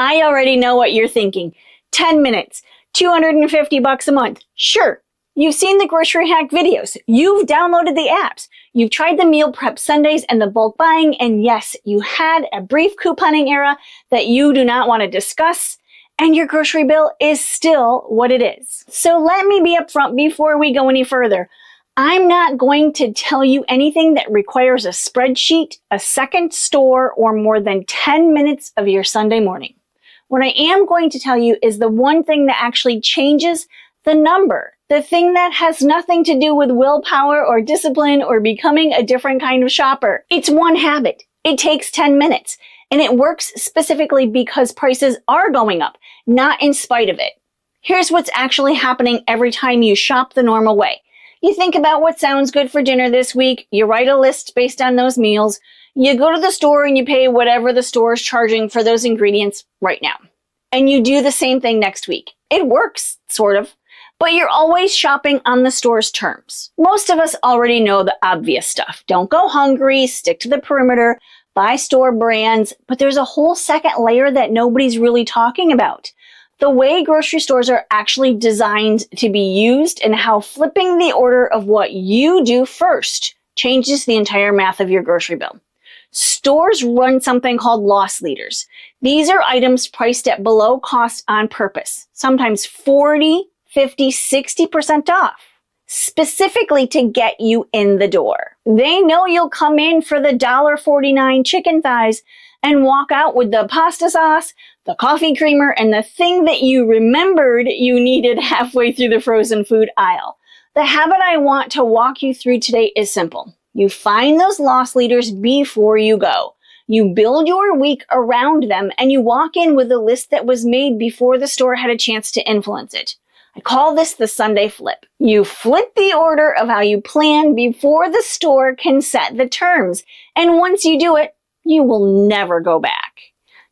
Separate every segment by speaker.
Speaker 1: I already know what you're thinking. 10 minutes, $250 a month. Sure, you've seen the grocery hack videos. You've downloaded the apps. You've tried the meal prep Sundays and the bulk buying. And yes, you had a brief couponing era that you do not want to discuss. And your grocery bill is still what it is. So let me be upfront before we go any further. I'm not going to tell you anything that requires a spreadsheet, a second store, or more than 10 minutes of your Sunday morning. What I am going to tell you is the one thing that actually changes the number, the thing that has nothing to do with willpower or discipline or becoming a different kind of shopper. It's one habit. It takes 10 minutes, and it works specifically because prices are going up, not in spite of it. Here's what's actually happening every time you shop the normal way. You think about what sounds good for dinner this week, you write a list based on those meals, you go to the store and you pay whatever the store is charging for those ingredients right now. And you do the same thing next week. It works, sort of, but you're always shopping on the store's terms. Most of us already know the obvious stuff. Don't go hungry, stick to the perimeter, buy store brands, but there's a whole second layer that nobody's really talking about. The way grocery stores are actually designed to be used and how flipping the order of what you do first changes the entire math of your grocery bill. Stores run something called loss leaders. These are items priced at below cost on purpose, sometimes 40, 50, 60% off, specifically to get you in the door. They know you'll come in for the $1.49 chicken thighs and walk out with the pasta sauce, the coffee creamer, and the thing that you remembered you needed halfway through the frozen food aisle. The habit I want to walk you through today is simple. You find those loss leaders before you go. You build your week around them, and you walk in with a list that was made before the store had a chance to influence it. I call this the Sunday flip. You flip the order of how you plan before the store can set the terms. And once you do it, you will never go back.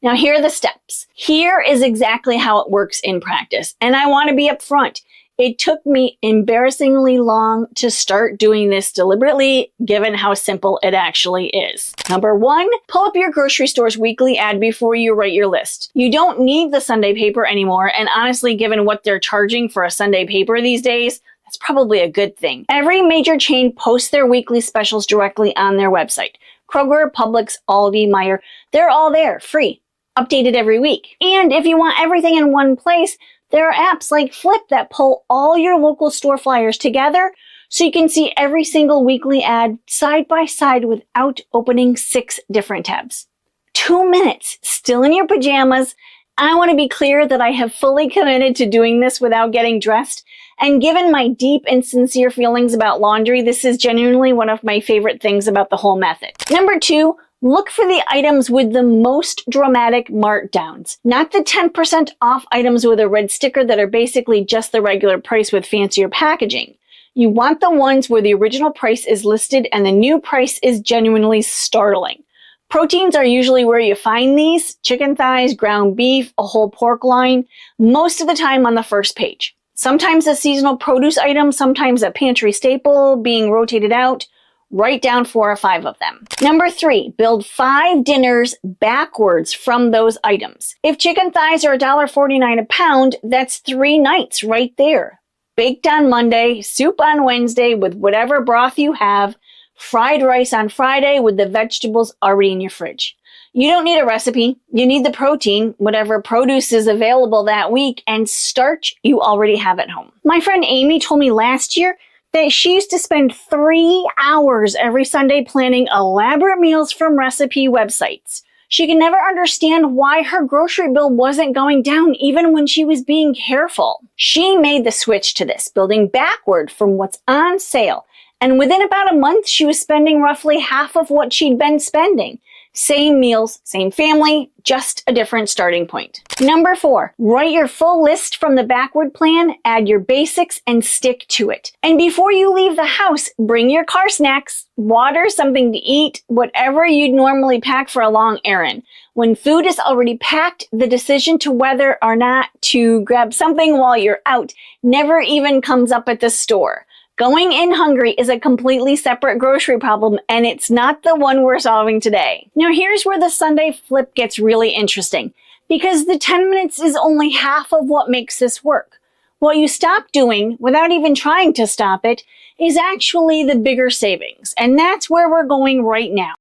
Speaker 1: Now, here are the steps. Here is exactly how it works in practice. And I want to be upfront. It took me embarrassingly long to start doing this deliberately, given how simple it actually is. Number one, pull up your grocery store's weekly ad before you write your list. You don't need the Sunday paper anymore, and honestly, given what they're charging for a Sunday paper these days, that's probably a good thing. Every major chain posts their weekly specials directly on their website. Kroger, Publix, Aldi, Meijer, they're all there, free, updated every week. And if you want everything in one place, there are apps like Flip that pull all your local store flyers together so you can see every single weekly ad side by side without opening 6 different tabs. 2 minutes, still in your pajamas. I want to be clear that I have fully committed to doing this without getting dressed. And given my deep and sincere feelings about laundry, this is genuinely one of my favorite things about the whole method. Number 2, look for the items with the most dramatic markdowns, not the 10% off items with a red sticker that are basically just the regular price with fancier packaging. You want the ones where the original price is listed and the new price is genuinely startling. Proteins are usually where you find these: chicken thighs, ground beef, a whole pork loin, most of the time on the first page. Sometimes a seasonal produce item, sometimes a pantry staple being rotated out. Write down 4 or 5 of them. Number 3, build 5 dinners backwards from those items. If chicken thighs are $1.49 a pound, that's 3 nights right there. Baked on Monday, soup on Wednesday with whatever broth you have, fried rice on Friday with the vegetables already in your fridge. You don't need a recipe. You need the protein, whatever produce is available that week, and starch you already have at home. My friend Amy told me last year that she used to spend 3 hours every Sunday planning elaborate meals from recipe websites. She could never understand why her grocery bill wasn't going down even when she was being careful. She made the switch to this, building backward from what's on sale. And within about a month, she was spending roughly half of what she'd been spending. Same meals, same family, just a different starting point. Number 4, write your full list from the backward plan, add your basics, and stick to it. And before you leave the house, bring your car snacks, water, something to eat, whatever you'd normally pack for a long errand. When food is already packed, the decision to whether or not to grab something while you're out never even comes up at the store. Going in hungry is a completely separate grocery problem, and it's not the one we're solving today. Now, here's where the Sunday flip gets really interesting. because the 10 minutes is only half of what makes this work. What you stop doing without even trying to stop it is actually the bigger savings, and that's where we're going right now.